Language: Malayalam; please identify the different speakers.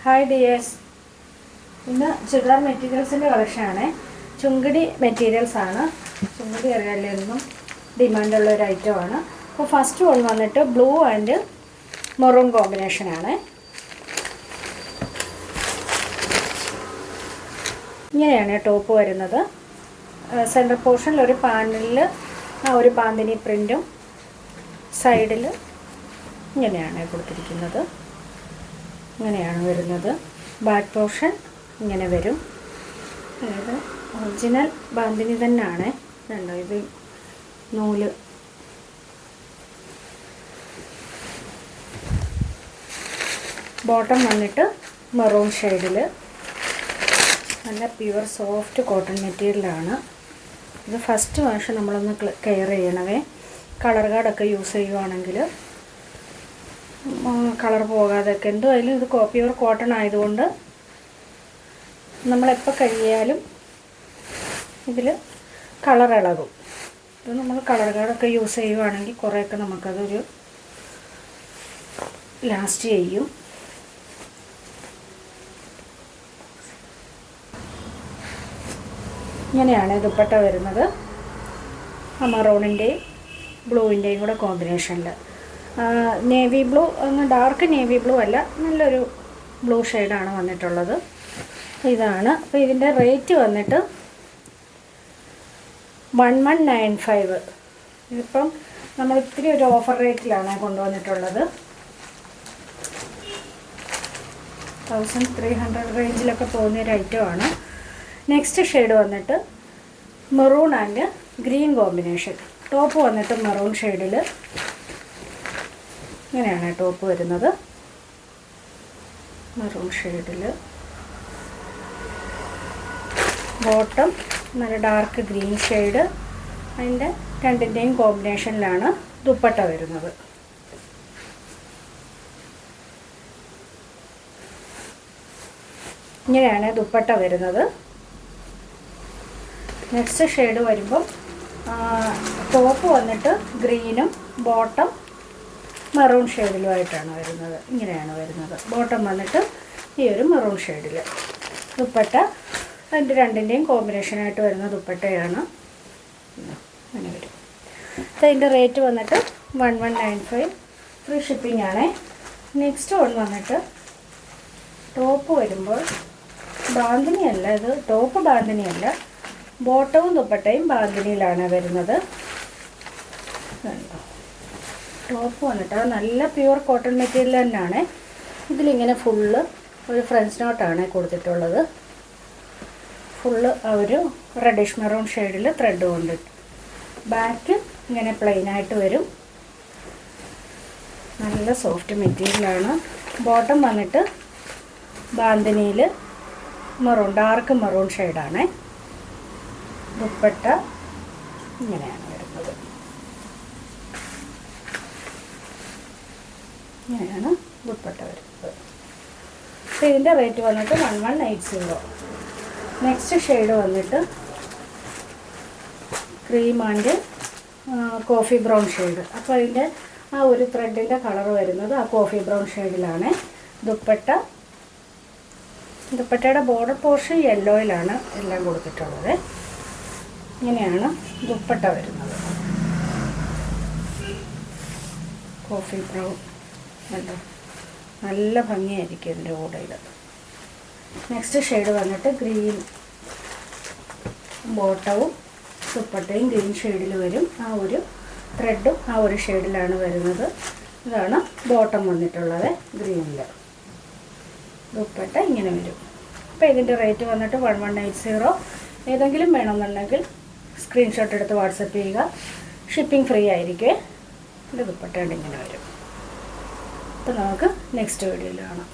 Speaker 1: ഹായ് ഡിയേഴ്സ്, ഇന്ന് ചുരിദാർ മെറ്റീരിയൽസിൻ്റെ കളക്ഷനാണ്. ചുങ്കിടി മെറ്റീരിയൽസാണ്. ചുങ്കിടി അറിയാമല്ലോ, എന്നും ഡിമാൻഡുള്ള ഒരു ഐറ്റമാണ്. അപ്പോൾ ഫസ്റ്റ് വൺ വന്നിട്ട് ബ്ലൂ ആൻഡ് മെറൂൺ കോമ്പിനേഷനാണ്. ഇങ്ങനെയാണ് ടോപ്പ് വരുന്നത്. സെൻറ്റർ പോർഷനിൽ ഒരു പാനലിൽ ഒരു ബാന്തിനി പ്രിൻറ്റും സൈഡിൽ ഇങ്ങനെയാണ് കൊടുത്തിരിക്കുന്നത്. ഇങ്ങനെയാണ് വരുന്നത്. ബാക്ക് പോർഷൻ ഇങ്ങനെ വരും. അതായത് ഒറിജിനൽ ബാന്തിനി തന്നെയാണ്. കണ്ടോ, ഇത് നൂല്. ബോട്ടം വന്നിട്ട് മെറൂൺ ഷെയ്ഡിൽ നല്ല പ്യുവർ സോഫ്റ്റ് കോട്ടൺ മെറ്റീരിയലാണ്. ഇത് ഫസ്റ്റ് വാഷ് നമ്മളൊന്ന് കെയർ ചെയ്യണമേ. കളർ കാർഡൊക്കെ യൂസ് ചെയ്യുവാണെങ്കിൽ കളർ പോകാതെയൊക്കെ, എന്തായാലും ഇത് പ്യുവർ കോട്ടൺ ആയതുകൊണ്ട് നമ്മളെപ്പോൾ കഴുകിയാലും ഇതിൽ കളർ ഇളകും. ഇത് നമ്മൾ കളർ കാർഡൊക്കെ യൂസ് ചെയ്യുവാണെങ്കിൽ കുറേയൊക്കെ നമുക്കതൊരു ലാസ്റ്റ് ചെയ്യും. ഇങ്ങനെയാണ് ദുപ്പട്ട വരുന്നത്. മെറൂണിൻ്റെയും ബ്ലൂവിൻ്റെയും കൂടെ കോമ്പിനേഷനിൽ. Navy blue, dark navy blue അല്ല, നല്ലൊരു ബ്ലൂ ഷെയ്ഡാണ് വന്നിട്ടുള്ളത്. ഇതാണ്. അപ്പോൾ ഇതിൻ്റെ റേറ്റ് വന്നിട്ട് 1195. ഇതിപ്പം നമ്മൾ ഇത്തിരി ഒരു ഓഫർ റേറ്റിലാണ് കൊണ്ടുവന്നിട്ടുള്ളത്. 1300 റേഞ്ചിലൊക്കെ പോകുന്നൊരു ഐറ്റമാണ്. നെക്സ്റ്റ് ഷെയ്ഡ് വന്നിട്ട് maroon and green combination. Top വന്നിട്ട് മെറൂൺ ഷെയ്ഡിൽ ഇങ്ങനെയാണ് ടോപ്പ് വരുന്നത്. മെറൂൺ ഷെയ്ഡിൽ ബോട്ടം നല്ല ഡാർക്ക് ഗ്രീൻ ഷെയ്ഡ്. അതിൻ്റെ രണ്ടിൻ്റെയും കോമ്പിനേഷനിലാണ് ദുപ്പട്ട വരുന്നത്. ഇങ്ങനെയാണ് ദുപ്പട്ട വരുന്നത്. നെക്സ്റ്റ് ഷെയ്ഡ് വരുമ്പം ടോപ്പ് വന്നിട്ട് ഗ്രീനും ബോട്ടം മെറൂൺ ഷെയ്ഡിലുമായിട്ടാണ് വരുന്നത്. ഇങ്ങനെയാണ് വരുന്നത്. ബോട്ടം വന്നിട്ട് ഈ ഒരു മെറൂൺ ഷെയ്ഡിൽ. ദുപ്പട്ട അതിൻ്റെ രണ്ടിൻ്റെയും കോമ്പിനേഷനായിട്ട് വരുന്ന ദുപ്പട്ടയാണ്. അങ്ങനെ വരും. അതിൻ്റെ റേറ്റ് വന്നിട്ട് 1195. ഫ്രീ ഷിപ്പിംഗ് ആണ്. നെക്സ്റ്റ് വൺ വന്നിട്ട് ടോപ്പ് വരുമ്പോൾ ബാന്തിനിയല്ല, ഇത് ടോപ്പ് ബാന്തിനിയല്ല, ബോട്ടവും ദുപ്പട്ടയും ബാന്തിനിയിലാണ് വരുന്നത്. ടോപ്പ് വന്നിട്ട് നല്ല പ്യുവർ കോട്ടൺ മെറ്റീരിയൽ തന്നെയാണ്. ഇതിലിങ്ങനെ ഫുള്ള് ഒരു ഫ്രഞ്ച് നോട്ടാണ് കൊടുത്തിട്ടുള്ളത്. ഫുള്ള് ഒരു റെഡിഷ് മെറൂൺ ഷെയ്ഡിൽ ത്രെഡ് കൊണ്ട്. ബാക്ക് ഇങ്ങനെ പ്ലെയിനായിട്ട് വരും. നല്ല സോഫ്റ്റ് മെറ്റീരിയലാണ്. ബോട്ടം വന്നിട്ട് ബാന്തിനിയിൽ മെറൂൺ, ഡാർക്ക് മെറൂൺ ഷെയ്ഡാണ്. ദുപ്പട്ട ഇങ്ങനെയാണ് വരുന്നത്. ഇങ്ങനെയാണ് ദുപ്പട്ട വരുന്നത്. അപ്പോൾ ഇതിൻ്റെ റേറ്റ് വന്നിട്ട് 1180. നെക്സ്റ്റ് ഷെയ്ഡ് വന്നിട്ട് cream and coffee brown shade. അപ്പോൾ അതിൻ്റെ ആ ഒരു ത്രെഡിൻ്റെ കളർ വരുന്നത് ആ കോഫി ബ്രൗൺ ഷെയ്ഡിലാണ്. ദുപ്പട്ടയുടെ ബോർഡർ പോർഷൻ യെല്ലോയിലാണ് എല്ലാം കൊടുത്തിട്ടുള്ളത്. ഇങ്ങനെയാണ് ദുപ്പട്ട വരുന്നത്. കോഫി ബ്രൗൺ നല്ല ഭംഗിയായിരിക്കും ഇതിൻ്റെ കൂടെയിൽ. നെക്സ്റ്റ് ഷെയ്ഡ് വന്നിട്ട് ഗ്രീൻ, ബോട്ടവും ദുപ്പട്ടയും ഗ്രീൻ ഷെയ്ഡിൽ വരും. ആ ഒരു ത്രെഡും ആ ഒരു ഷെയ്ഡിലാണ് വരുന്നത്. ഇതാണ് ബോട്ടം വന്നിട്ടുള്ളത് ഗ്രീനിൽ. ദുപ്പട്ട ഇങ്ങനെ വരും. അപ്പോൾ ഇതിൻ്റെ റേറ്റ് വന്നിട്ട് 1180. ഏതെങ്കിലും വേണമെന്നുണ്ടെങ്കിൽ സ്ക്രീൻഷോട്ട് എടുത്ത് വാട്സപ്പ് ചെയ്യുക. ഷിപ്പിംഗ് ഫ്രീ ആയിരിക്കും. ഇത് ദുപ്പട്ടയുടെ ഇങ്ങനെ വരും. അപ്പോൾ നമുക്ക് നെക്സ്റ്റ് വീഡിയോയിൽ കാണാം.